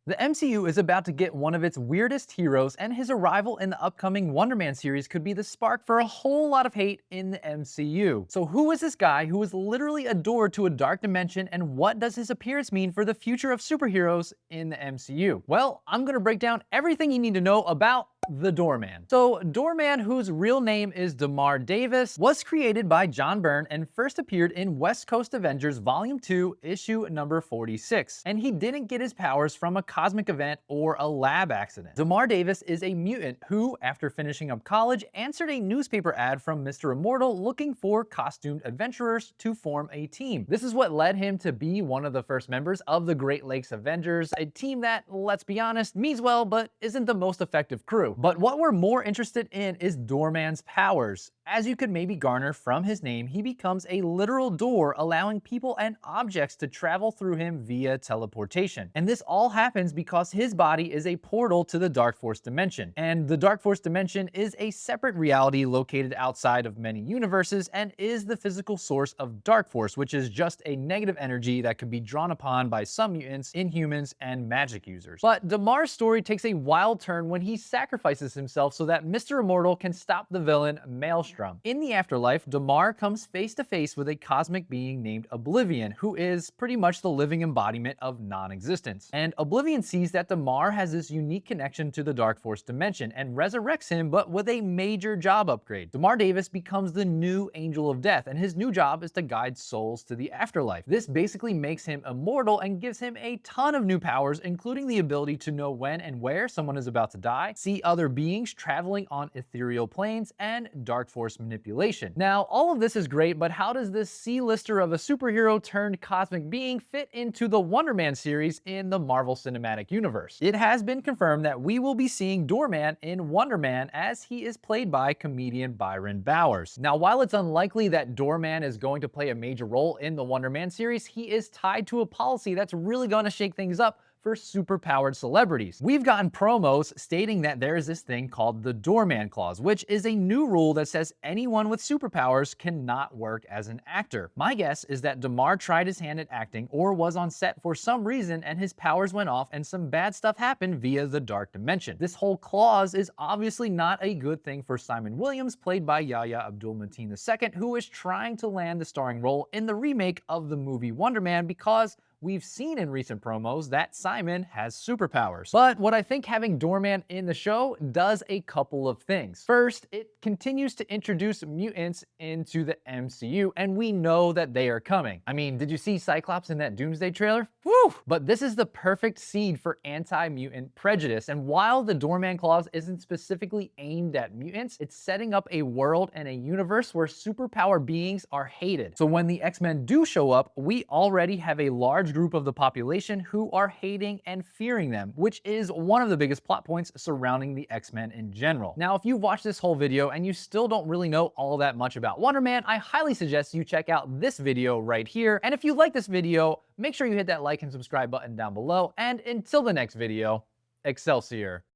The MCU is about to get one of its weirdest heroes, and his arrival in the upcoming Wonder Man series could be the spark for a whole lot of hate in the MCU. So who is this guy who is literally adored to a dark dimension, and what does his appearance mean for the future of superheroes in the MCU? Well, I'm gonna break down everything you need to know about the Doorman. So Doorman, whose real name is DeMarr Davis, was created by John Byrne and first appeared in West Coast Avengers Volume 2, issue number 46. And he didn't get his powers from a cosmic event or a lab accident. DeMarr Davis is a mutant who, after finishing up college, answered a newspaper ad from Mr. Immortal looking for costumed adventurers to form a team. This is what led him to be one of the first members of the Great Lakes Avengers, a team that, let's be honest, means well but isn't the most effective crew. But what we're more interested in is Doorman's powers. As you could maybe garner from his name, he becomes a literal door, allowing people and objects to travel through him via teleportation. And this all happens because his body is a portal to the Darkforce Dimension. And the Darkforce Dimension is a separate reality located outside of many universes and is the physical source of Darkforce, which is just a negative energy that can be drawn upon by some mutants, inhumans, and magic users. But DeMar's story takes a wild turn when he sacrifices himself so that Mr. Immortal can stop the villain Maelstrom. In the afterlife, DeMarr comes face to face with a cosmic being named Oblivion, who is pretty much the living embodiment of non-existence. And Oblivion sees that DeMarr has this unique connection to the Darkforce Dimension and resurrects him, but with a major job upgrade. DeMarr Davis becomes the new Angel of Death, and his new job is to guide souls to the afterlife. This basically makes him immortal and gives him a ton of new powers, including the ability to know when and where someone is about to die, see other beings traveling on ethereal planes, and Darkforce manipulation. Now, all of this is great, but how does this C-lister of a superhero turned cosmic being fit into the Wonder Man series in the Marvel Cinematic Universe? It has been confirmed that we will be seeing Doorman in Wonder Man, as he is played by comedian Byron Bowers. Now, while it's unlikely that Doorman is going to play a major role in the Wonder Man series, he is tied to a policy that's really going to shake things up for superpowered celebrities. We've gotten promos stating that there is this thing called the Doorman Clause, which is a new rule that says anyone with superpowers cannot work as an actor. My guess is that DeMarr tried his hand at acting or was on set for some reason and his powers went off and some bad stuff happened via the dark dimension. This whole clause is obviously not a good thing for Simon Williams, played by Yahya Abdul-Mateen II, who is trying to land the starring role in the remake of the movie Wonder Man, because we've seen in recent promos that Simon has superpowers. But what I think having Doorman in the show does a couple of things. First, it continues to introduce mutants into the MCU, and we know that they are coming. I mean, did you see Cyclops in that Doomsday trailer? Woo! But this is the perfect seed for anti-mutant prejudice, and while the Doorman Clause isn't specifically aimed at mutants, it's setting up a world and a universe where superpower beings are hated. So when the X-Men do show up, we already have a large group of the population who are hating and fearing them, which is one of the biggest plot points surrounding the X-Men in general. Now, if you've watched this whole video and you still don't really know all that much about Wonder Man, I highly suggest you check out this video right here. And if you like this video, make sure you hit that like and subscribe button down below. And until the next video, Excelsior.